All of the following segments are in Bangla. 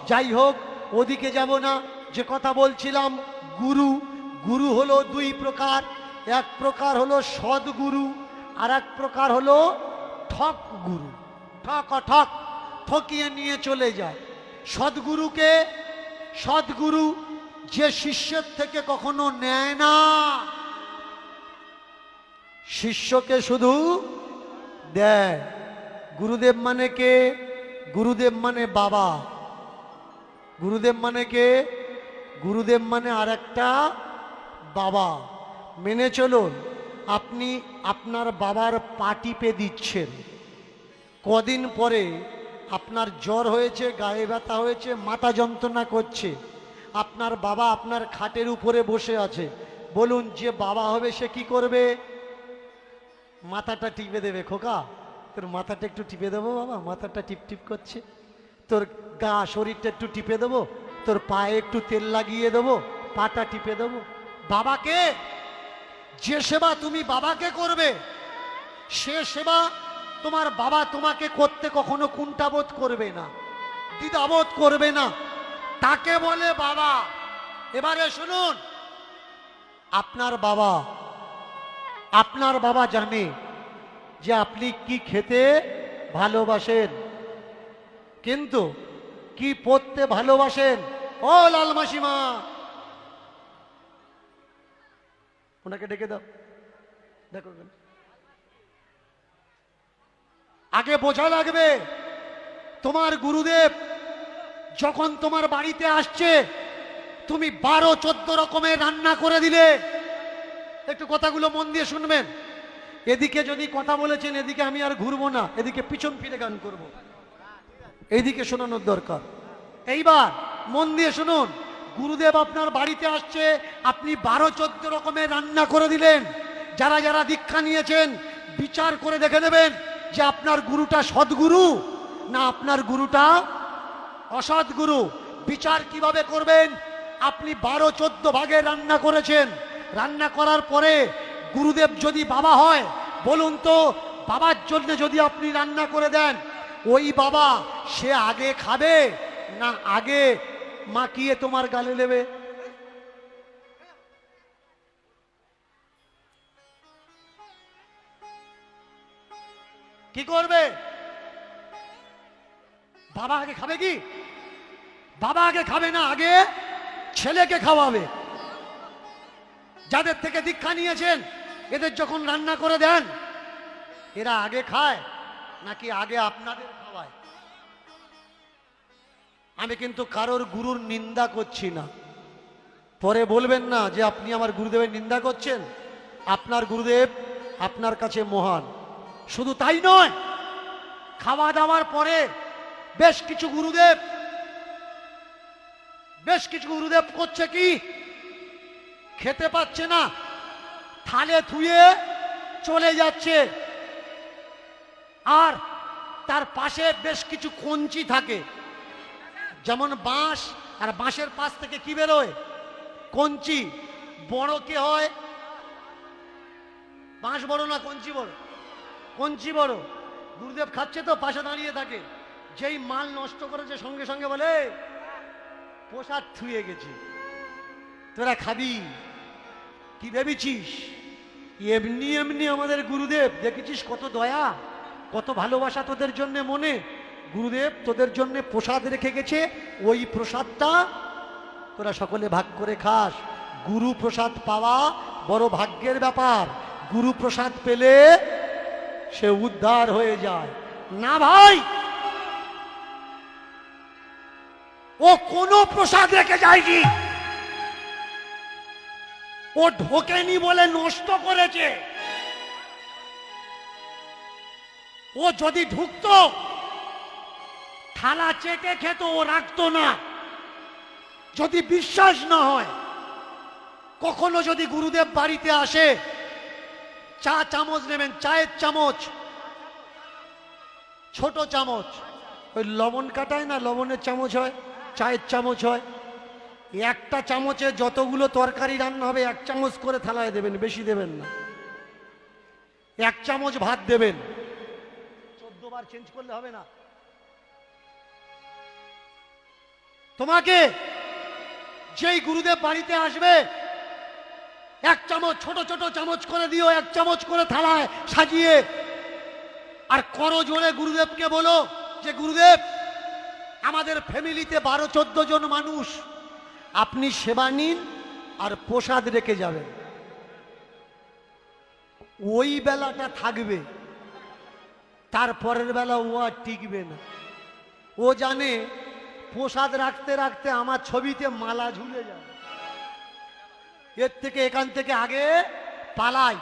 যাই হোক, ওদিকে যাব না। যে কথা বলছিলাম, গুরু, গুরু হলো দুই প্রকার। এক প্রকার হলো সদ্গুরু, আর এক প্রকার হলো ঠক গুরু। ঠক ঠক ঠকিয়ে নিয়ে চলে যায়। সদ্গুরুকে, সদ্গুরু যে শিষ্যের থেকে কখনো নেয় না, শিষ্যকে শুধু দেয়। গুরুদেব মানে কে? গুরুদেব মানে বাবা। গুরুদেব মানে কে? গুরুদেব মানে আর একটা বাবা। মেনে চলুন, আপনি আপনার বাবার পা টিপে দিচ্ছেন, কদিন পরে আপনার জ্বর হয়েছে, গায়ে ব্যথা হয়েছে, মাথা যন্ত্রণা করছে, আপনার বাবা আপনার খাটের উপরে বসে আছে। বলুন, যে বাবা হবে সে কি করবে? মাথাটা টিপে দেবে। খোকা, তোর মাথাটা একটু টিপে দেবো বাবা, মাথাটা টিপ টিপ করছে। তোর গা শরীরটা একটু টিপে দেবো, তোর পায়ে একটু তেল লাগিয়ে দেবো, পাটা টিপে দেবো। বাবাকে, যে সেবা তুমি বাবাকে করবে, সে সেবা তোমার বাবা তোমাকে করতে কখনো কুণ্ঠাবোধ করবে না, দ্বিধাবোধ করবে না। তাকে বলে বাবা। এবারে শুনুন, আপনার বাবা, আপনার বাবা জানে যে আপনি কি খেতে ভালোবাসেন, কিন্তু কি পড়তে ভালোবাসেন। ও লাল মাসিমা, ওনাকে ডেকে দাও, দেখো। আগে বোঝা লাগবে, তোমার গুরুদেব যখন তোমার বাড়িতে আসছে, তুমি 12-14 রকমের রান্না করে দিলে। একটু কথাগুলো মন দিয়ে শুনবেন। এদিকে যদি কথা বলেছেন, এদিকে আমি আর ঘুরবো না, এদিকে পিছন ফিরে গান করব। এইদিকে শোনানোর দরকার। এইবার মন দিয়ে শুনুন, গুরুদেব আপনার বাড়িতে আসছে, আপনি 12-14 রকমের রান্না করে দিলেন। যারা যারা দীক্ষা নিয়েছেন, বিচার করে দেখে নেবেন যে আপনার গুরুটা সদ্গুরু না আপনার গুরুটা অসৎগুরু। বিচার কিভাবে করবেন? আপনি 12-14 ভাগে রান্না করেছেন, রান্না করার পরে গুরুদেব যদি বাবা হয়, বলুন তো, বাবার জন্য যদি আপনি রান্না করে দেন, ওই বাবা সে আগে খাবে না আগে মাখিয়ে তোমার গালে দেবে? কি করবে? বাবা আগে খাবে কি? বাবা আগে খাবে না, আগে ছেলেকে খাওয়াবে। যাদের থেকে দীক্ষা নিয়েছেন, এদের যখন রান্না করে দেন, এরা আগে খায় নাকি আগে আপনাদের খাওয়ায়? আমি কিন্তু কারোর গুরুর নিন্দা করছি না, পরে বলবেন না যে আপনি আমার গুরুদেবের নিন্দা করছেন। আপনার গুরুদেব আপনার কাছে মহান। শুধু তাই নয়, খাওয়া দাওয়ার পরে বেশ কিছু গুরুদেব করছে কি, খেতে পাচ্ছে না, থালে থুয়ে চলে যাচ্ছে। আর তার পাশে বেশ কিছু কঞ্চি থাকে, যেমন বাঁশ, আর বাঁশের পাশ থেকে কি বেরোয়? কঞ্চি। বড় কে হয়? বাঁশ বড় না কঞ্চি বড়? কঞ্চি বড়। গুরুদেব খাচ্ছে তো পাশে দাঁড়িয়ে থাকে, যেই মাল নষ্ট করেছে সঙ্গে সঙ্গে বলে, প্রসাদ থুয়ে গেছি, তোরা খাবি? কি ভেবেছিস? এমনি এমনি আমাদের গুরুদেব, দেখেছিস কত দয়া, কত ভালোবাসা তোদের জন্য মনে। গুরুদেব তোদের জন্য প্রসাদ রেখে গেছে, ওই প্রসাদটা তোরা সকলে ভাগ করে খাস। গুরু প্রসাদ পাওয়া বড় ভাগ্যের ব্যাপার। গুরু প্রসাদ পেলে সে উদ্ধার হয়ে যায়। না ভাই, ও কোনো প্রসাদ রেখে যায়নি, ও ঢোকেনি বলে নষ্ট করেছে। ও যদি ঢুকতো, থালা চেটে খেত, ও রাখতো না। যদি বিশ্বাস না হয়, কখনো যদি গুরুদেব বাড়িতে আসে, চা চামচ নেবেন, চায়ের চামচ, ছোট চামচ, ওই লবণ কাটায় না, লবণের চামচ হয়, চায়ের চামচ হয়। একটা চামচে যতগুলো তরকারি রান্না হবে 1 চামচ করে থালায় দেবেন, বেশি দেবেন না। 1 চামচ ভাত দেবেন, 14 বার চেঞ্জ করলে হবে না। তোমাকে যেই গুরুদেব বাড়িতে আসবে, এক চামচ ছোট ছোট চামচ করে দিও, এক চামচ করে থালায় সাজিয়ে, আর করো জোরে গুরুদেবকে বলো যে গুরুদেব, আমাদের ফ্যামিলিতে 12-14 জন মানুষ, আপনি সেবা নিন আর প্রসাদ রেখে যাবেন। ওই বেলাটা থাকবে, তারপরের বেলা ও আর টিকবে না। ও জানে প্রসাদ রাখতে রাখতে আমার ছবিতে মালা ঝুলে যাবে, এর থেকে এখান থেকে আগে পালাই।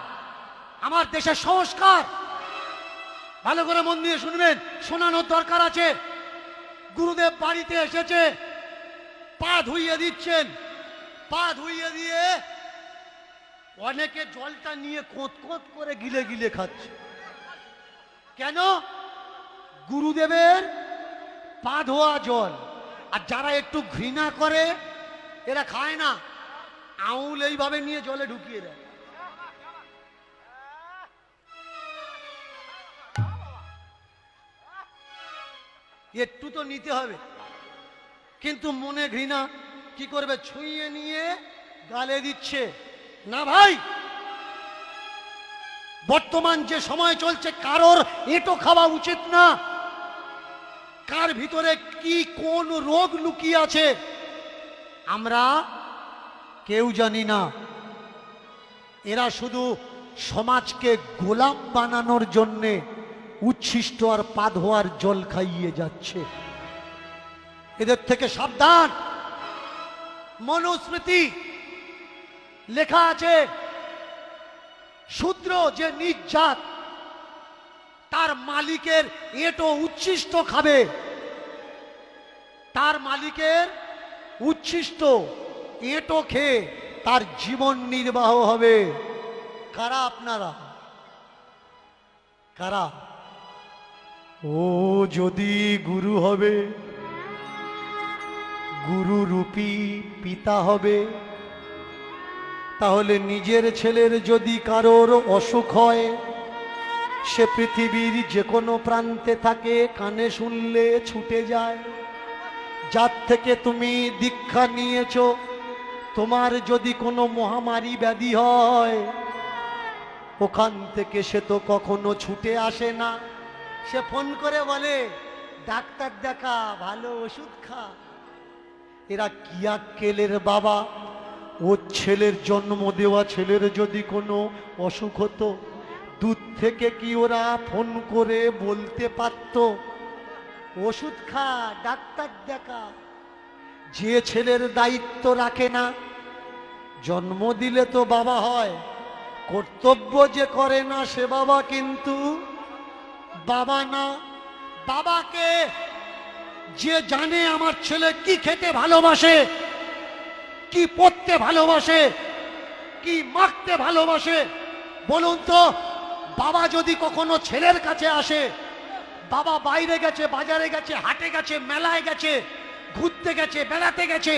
আমার দেশের সংস্কার ভালো করে মন দিয়ে শুনবেন, শোনানোর দরকার আছে। গুরুদেব বাড়িতে এসেছে, পা ধুইয়ে দিচ্ছেন, পা ধুইয়ে দিয়ে অনেকে জলটা নিয়ে কোঁত কোঁত করে গিলে গিলে খাচ্ছে। কেন? গুরুদেবের পা ধোয়া জল। আর যারা একটু ঘৃণা করে এরা খায় না, আঙুল এইভাবে নিয়ে জলে ঢুকিয়ে দেয়। একটু তো নিতে হবে, কিন্তু মনে ঘৃণা, কি করবে? ছুঁয়ে নিয়ে গালে দিচ্ছে না। ভাই, বর্তমান যে সময় চলছে, কারোর এটো খাওয়া উচিত না। কার ভিতরে কি কোন রোগ লুকিয়ে আছে আমরা কেউ জানি না। এরা শুধু সমাজকে গোলাম বানানোর জন্যে উচ্ছিষ্ট আর পা ধোয়ার জল খাইয়ে যাচ্ছে। এদের থেকে সাবধান। মনুস্মৃতি লেখা আছে, শূদ্র যে নিজ জাত, তার মালিকের এটো উচ্ছিষ্ট খাবে, তার মালিকের উচ্ছিষ্ট এটো খেয়ে তার জীবন নির্বাহ হবে। কারা আপনারা? কারা? ও যদি গুরু হবে, গুরু রূপী পিতা হবে, তাহলে নিজের ছেলের যদি কারোর অসুখ হয়, সে পৃথিবীর যে কোনো প্রান্তে থাকে, কানে শুনলে ছুটে যায়। যার থেকে তুমি দীক্ষা নিয়েছো, তোমার যদি কোনো মহামারী ব্যাধি হয়, ওখান থেকে সে তো কখনো ছুটে আসে না। সে ফোন করে বলে, ডাক্তার দেখা, ভালো ওষুধ খা। এরা কি আক্কেলের বাবা? ওর ছেলের জন্ম দেওয়া ছেলের যদি কোনো অসুখ হতো, দূর থেকে কি ওরা ফোন করে বলতে পারত, ওষুধ খা, ডাক্তার দেখা? যে ছেলের দায়িত্ব রাখে না, জন্ম দিলে তো বাবা হয়, কর্তব্য যে করে না সে বাবা কিন্তু বাবা না। বাবাকে যে জানে আমার ছেলে কি খেতে ভালোবাসে, কি পড়তে ভালোবাসে, কি মাখতে ভালোবাসে, বলুন তো। বাবা যদি কখনো ছেলের কাছে আসে, বাবা বাইরে গেছে, বাজারে গেছে, হাটে গেছে, মেলায় গেছে, ঘুরতে গেছে, বেড়াতে গেছে,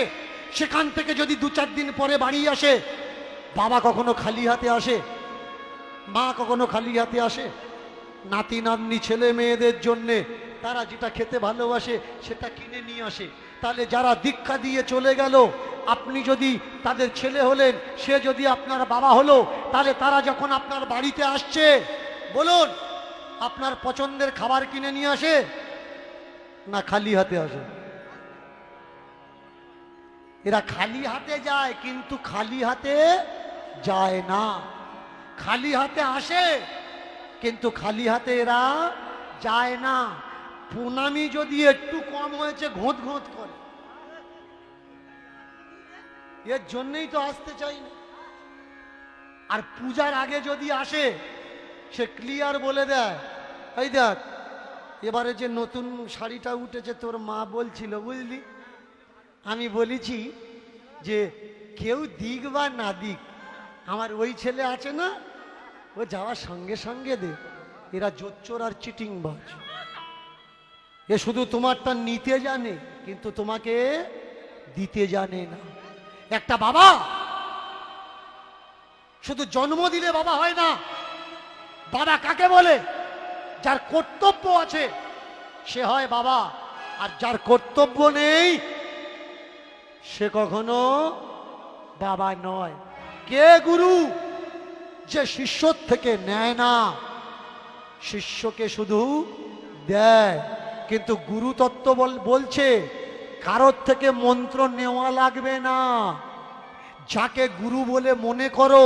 সেখান থেকে যদি 2-4 দিন পরে বাড়ি আসে, বাবা কখনো খালি হাতে আসে? মা কখনো খালি হাতে আসে? নাতি নাতনি ছেলে মেয়েদের জন্যে তারা যেটা খেতে ভালোবাসে সেটা কিনে নিয়ে আসে। তাহলে যারা দীক্ষা দিয়ে চলে গেল, আপনি যদি তাদের ছেলে হলেন, সে যদি আপনার বাবা হলো, তাহলে তারা যখন আপনার বাড়িতে আসছে, বলুন, আপনার পছন্দের খাবার কিনে নিয়ে আসে না খালি হাতে আসে? এরা খালি হাতে যায়, কিন্তু খালি হাতে যায় না। খালি হাতে আসে, কিন্তু খালি হাতে এরা যায় না। প্রণামী যদি একটু কম হয়েছে, ঘোঁত ঘোঁত করে। এর জন্যই তো আসতে চাই না। আর পূজার আগে যদি আসে, সে ক্লিয়ার বলে দেয়, এই দেখ, এবারে যে নতুন শাড়িটা উঠেছে তোর মা বলছিল, বুঝলি? আমি বলেছি যে কেউ দিক বা না দিক, আমার ওই ছেলে আছে না, ও যাওয়ার সঙ্গে সঙ্গে দে। এরা জোচ্চোর আর চিটিং বাজ। এ শুধু তোমারটা নিতে জানে, কিন্তু তোমাকে দিতে জানে না। একটা বাবা শুধু জন্ম দিলে বাবা হয় না। বাবা কাকে বলে? যার কর্তব্য আছে সে হয় বাবা, আর যার কর্তব্য নেই সে কখনো বাবা নয়। কে গুরু? যে শিষ্যর থেকে নেয় না, শিষ্যকে শুধু দেয়। কিন্তু গুরু তত্ত্ব বলছে কারোর থেকে মন্ত্র নেওয়া লাগবে না। যাকে গুরু বলে মনে করো,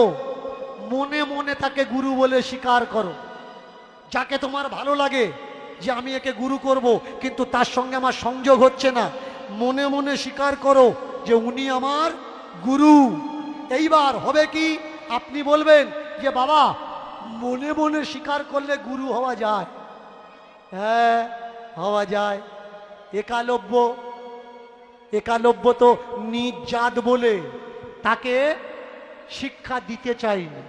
মনে মনে তাকে গুরু বলে স্বীকার করো। যাকে তোমার ভালো লাগে যে আমি একে গুরু করব, কিন্তু তার সঙ্গে আমার সংযোগ হচ্ছে না, মনে মনে স্বীকার করো যে উনি আমার গুরু। এইবার হবে কি, আপনি বলবেন যে বাবা মনে মনে স্বীকার করলে গুরু হওয়া যায়। হ্যাঁ, হওয়া যায়। একালব্য তো নিজ জাত বলে তাকে শিক্ষা দিতে চাইনি,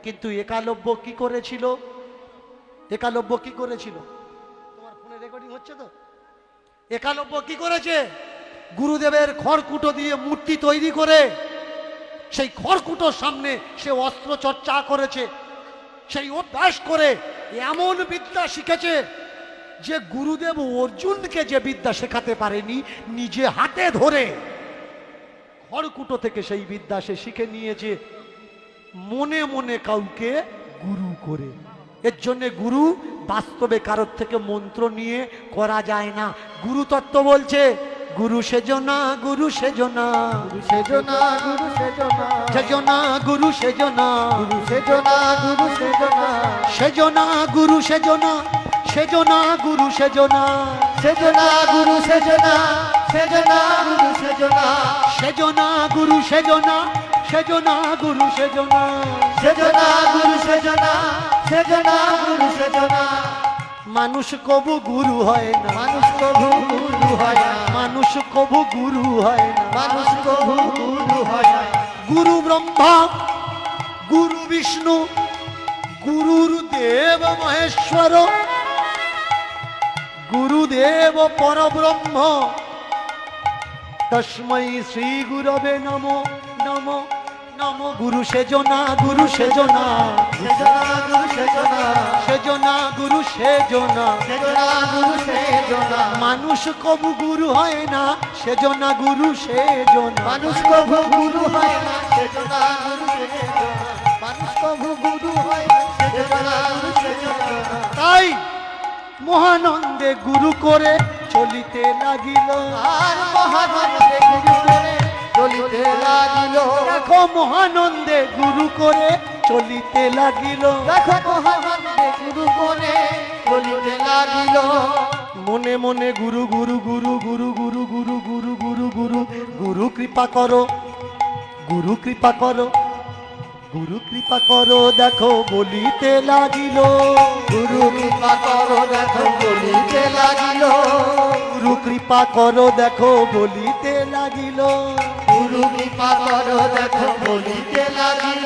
কিন্তু একালব্য কি করেছিল? তোমার ফোনে রেকর্ডিং হচ্ছে তো? একালব্য কি করেছে? গুরুদেবের খড়কুটো দিয়ে মূর্তি তৈরি করে সেই খড়কুটোর সামনে সে অস্ত্র চর্চা করেছে, সেই অভ্যাস করে এমন বিদ্যা শিখেছে যে গুরুদেব অর্জুনকে যে বিদ্যা শেখাতে পারেনি, নিজে হাতে ধরে খড়কুটো থেকে সেই বিদ্যা সে শিখে নিয়েছে, মনে মনে কাউকে গুরু করে। এর জন্য গুরু বাস্তবে কারোর থেকে মন্ত্র নিয়ে করা যায় না। গুরু তত্ত্ব বলছে গুরু সেজনা, গুরু সেজনা, গুরু সেজনা, গুরু সেজনা, সেজনা গুরু সেজনা, গুরু সেজনা, গুরু সেজনা, সেজনা গুরু সেজনা, সেজনা গুরু সেজনা, সেজনা গুরু সেজনা, সেজনা গুরু সেজনা, সেজনা গুরু সেজনা, সেজনা গুরু সেজনা, সেজনা গুরু সেজনা, সেজনা গুরু সেজনা। মানুষ কবু গুরু হয় না, মানুষ কবু গুরু হয় না, মানুষ কবু গুরু হয় না, মানুষ কবু গুরু হয় না। গুরু ব্রহ্মা, গুরু বিষ্ণু, গুরুর দেব মহেশ্বর, গুরুদেব পরব্রহ্ম, তস্मै শ্রী গুরবে নমো নমো নমো। গুরু সেজনা, গুরু সেজনা, সেজনা গুরু সেজনা, সেজনা গুরু সেজনা, সেজনা গুরু সেজনা। মানুষ কবু গুরু হয় না, সেজনা গুরু সেজনা, মানুষ কবু গুরু হয় না, সেজনা গুরু সেজনা, মানুষ কবু গুরু হয় না, সেজনা গুরু সেজনা। তাই মহানন্দে গুরু করে চলিতে লাগিল, আর মহানন্দে গুরু করে চলিতে লাগিল। দেখো মহানন্দে গুরু করে চলিতে লাগিল, দেখো মহানন্দে গুরু করে চলিতে লাগিল। মনে মনে গুরু গুরু গুরু গুরু গুরু গুরু গুরু গুরু গুরু গুরু কৃপা করো, গুরু কৃপা করো, গুরু কৃপা করো দেখো বলিতে লাগিল, গুরু কৃপা করো দেখো বলিতে লাগিল, গুরু কৃপা করো দেখো বলিতে লাগিল, গুরু কৃপা করো দেখো বলিতে লাগিল।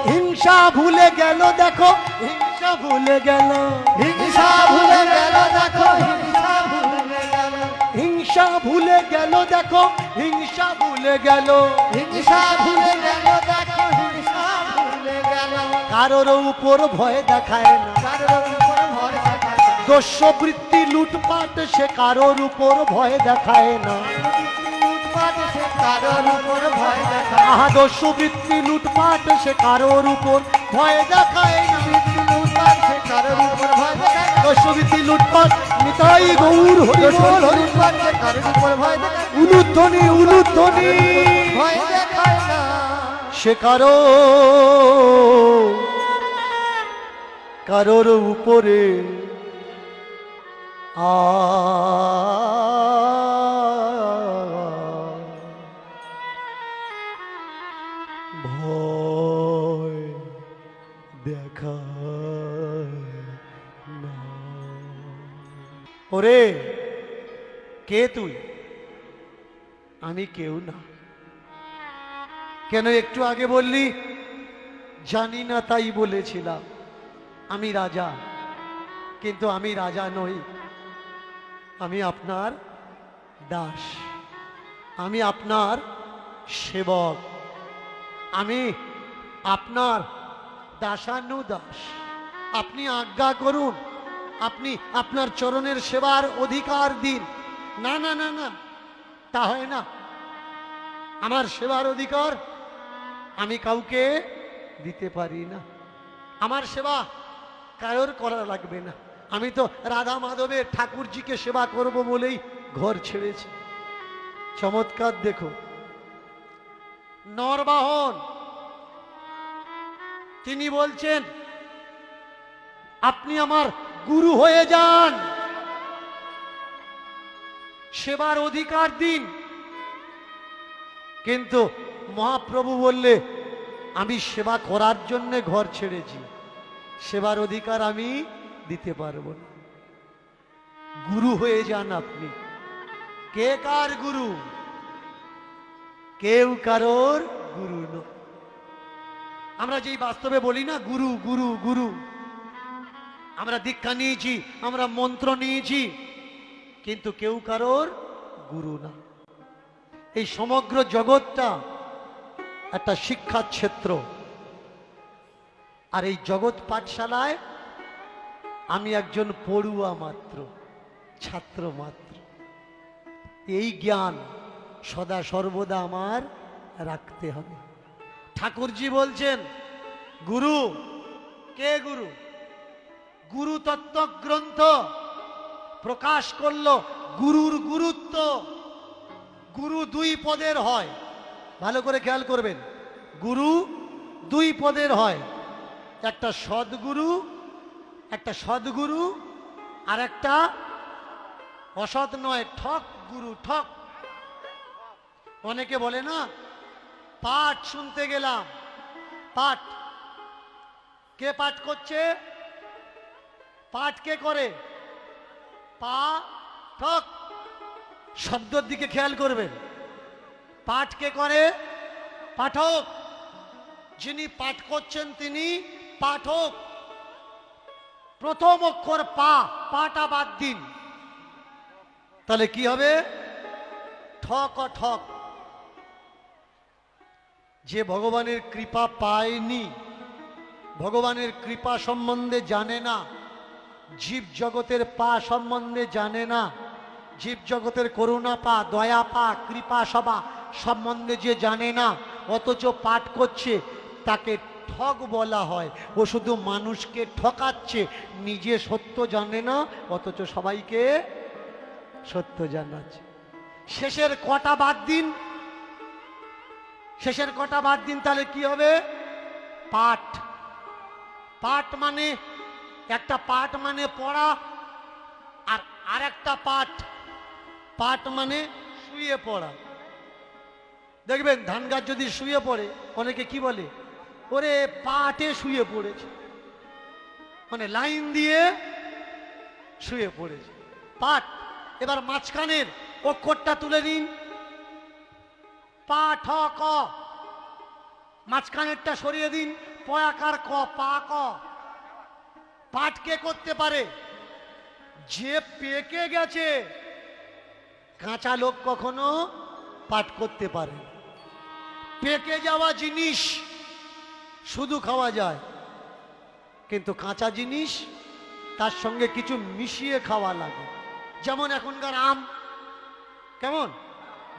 হিংসা ভুলে গেল দেখো, হিংসা ভুলে গেল, হিংসা ভুলে গেল দেখো, হিংসা ভুলে গেল, হিংসা ভুলে গেল দেখো, হিংসা ভুলে গেল, হিংসা ভুলে গেল দেখো, হিংসা ভুলে গেল। কারোর উপর ভয় দেখায় না, কারোর উপর ভয় দেখায় না, দস্যুবৃত্তি লুটপাট সে কারোর উপর ভয় দেখায় না, কারোর উপর ভয় দেখায়। আহা দস্যুবৃত্তি লুটপাট সে কারোর উপর ভয় দেখায় না, লুটপাট সে কারোর উপর ভয় দেখায় না, দস্যুবৃত্তি লুটপাট নিতাই গৌর হরি বল, লুটপাট সে কারোর উপর ভয় দেখায়, উলুধ্বনি উলুধ্বনি ভয় দেখায় না, সে কারোর উপরে ভয় দেখায় না। ওরে কে তুই? আমি কেউ না। কেন একটু আগে বললি জানি না তাই বলেছিলাম আমি রাজা, কিন্তু আমি রাজা নই, আমি আপনার দাস, আমি আপনার সেবক, আমি আপনার দাসানুদাস। আপনি আজ্ঞা করুন, আপনি আপনার চরণের সেবার অধিকার দিন। না না না না, তা হয় না, আমার সেবার অধিকার আমি কাউকে দিতে পারি না। আমার সেবা কারোর করা লাগবে না। আমি তো রাধা মাধবের ঠাকুরজিকে সেবা করব বলেই ঘর ছেড়েছি। চমৎকার দেখো, নরবাহন তিনি বলছেন আপনি আমার গুরু হয়ে যান, সেবার অধিকার দিন। কিন্তু মহাপ্রভু বললে আমি সেবা করার জন্য ঘর ছেড়েছি, সেবার অধিকার আমি দিতে পারবো না। গুরু হয়ে যান আপনি। কে কার গুরু? কেউ কারোর গুরু নয়। আমরা যেই বাস্তবে বলি না গুরু গুরু গুরু, আমরা দীক্ষা নিয়েছি, আমরা মন্ত্র নিয়েছি, কিন্তু কেউ কারোর গুরু না। এই সমগ্র জগৎটা একটা শিক্ষার ক্ষেত্র, আর এই জগৎ পাঠশালায় আমি একজন পড়ুয়া মাত্র, ছাত্র মাত্র। এই জ্ঞান সদা সর্বদা আমার রাখতে হবে। ঠাকুরজি বলছেন গুরু কে? গুরু গুরু তত্ত্ব গ্রন্থ প্রকাশ করলো গুরুর গুরুত্ব। গুরু দুই পদের হয়, ভালো করে খেয়াল করবেন। গুরু দুই পদের হয়, একটা সদ্গুরু, একটা সদ্গুরু, আর একটা অসৎ নয়, ঠক গুরু। ঠক। অনেকে বলে না পাঠ শুনতে গেলাম, পাঠ কে পাঠ করছে? পাঠ কে করে? পাঠক। শব্দের দিকে খেয়াল করবেন। পাঠ কে করে? পাঠক। যিনি পাঠ করছেন তিনি পাঠক। প্রথম অক্ষর পা, পাটা বাদ দিন, তাহলে কি হবে? ঠক ও ঠক। যে ভগবানের কৃপা পায়নি, ভগবানের কৃপা সম্বন্ধে জানে না, জীব জগতের পা সম্বন্ধে জানে না, জীব জগতের করুণা পা, দয়া পা, কৃপা সভা সম্বন্ধে যে জানে না, অথচ পাঠ করছে, তাকে ঠক বলা হয়। ও শুধু মানুষকে ঠকাচ্ছে, নিজে সত্য জানে না, অথচ সবাইকে সত্য জানাচ্ছে। শেষের কটা বাদ দিন, শেষের কটা বাদ দিন, তাহলে কি হবে? পাঠ। পাঠ মানে একটা পাঠ মানে পড়া, আর আরেকটা পাঠ, পাঠ মানে শুয়ে পড়া। দেখবেন ধান গাছ যদি শুয়ে পড়ে, অনেকে কি বলে? ওরে পাটে শুয়ে পড়েছে, মানে লাইন দিয়ে শুয়ে পড়েছে, পাঠ। এবার মাঝখানের অক্ষরটা তুলে নিন, পা ঠ ক, মাঝখানেরটা সরিয়ে দিন, পয়াকার ক, পা ক। পাঠ কে করতে পারে? যে পেকে গেছে। কাঁচা লোক কখনো পাঠ করতে পারে। পেকে যাওয়া জিনিস শুধু খাওয়া যায়, কিন্তু কাঁচা জিনিস তার সঙ্গে কিছু মিশিয়ে খাওয়া লাগে। যেমন এখনকার আম কেমন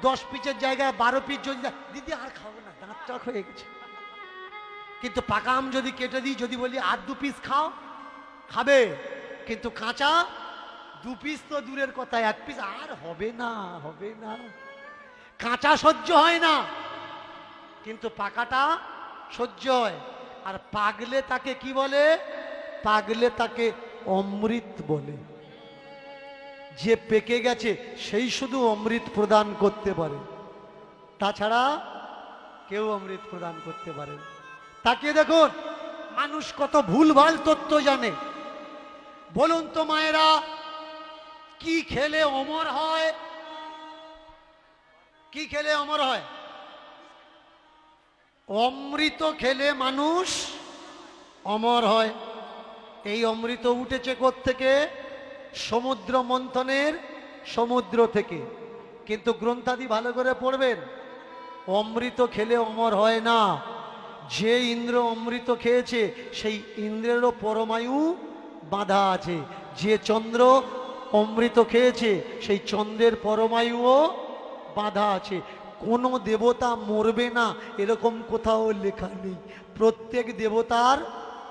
10 পিসের জায়গায় 12 পিস যদি দিদি আর খাবো না, দাঁত টক হয়ে গেছে। কিন্তু পাকা আম যদি কেটে দিই, যদি বলি আর 2 পিস খাও, খাবে। কিন্তু কাঁচা 2 পিস তো দূরের কথা, 1 পিস আর হবে না, হবে না। কাঁচা সহ্য হয় না, কিন্তু পাকাটা সহ্য হয়। আর পাগলে তাকে কি বলে? পাগলে তাকে অমৃত বলে। যে পেকে গেছে সেই শুধু অমৃত প্রদান করতে পারে, তাছাড়া কেউ অমৃত প্রদান করতে পারে না। তাকে দেখুন মানুষ কত ভুলভাল তথ্য জানে। বলুন তো মায়েরা, কি খেলে অমর হয়? কি খেলে অমর হয়? অমৃত খেলে মানুষ অমর হয়। এই অমৃত উঠেছে কোত্থেকে? সমুদ্র মন্থনের সমুদ্র থেকে। কিন্তু গ্রন্থাদি ভালো করে পড়বেন, অমৃত খেলে অমর হয় না। যে ইন্দ্র অমৃত খেয়েছে সেই ইন্দ্রেরও পরমায়ু বাঁধা আছে। যে চন্দ্র অমৃত খেয়েছে সেই চন্দ্রের পরমায়ুও বাঁধা আছে। কোনো দেবতা মরবে না এরকম কোথাও লেখা নেই। প্রত্যেক দেবতার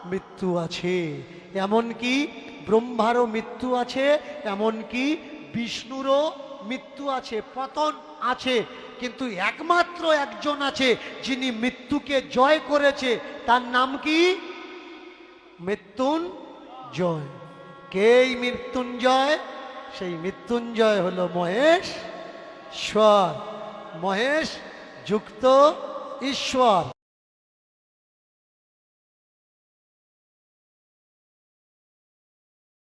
মৃত্যু আছে, এমনকি ব্রহ্মারও মৃত্যু আছে, এমনকি বিষ্ণুরও মৃত্যু আছে, পতন আছে। কিন্তু একমাত্র একজন আছে যিনি মৃত্যুকে জয় করেছে, তার নাম কি? মৃত্যুঞ্জয়। কে এই মৃত্যুঞ্জয়? সেই মৃত্যুঞ্জয় হলো মহেশ্বর, মহেশ যুক্ত ঈশ্বর।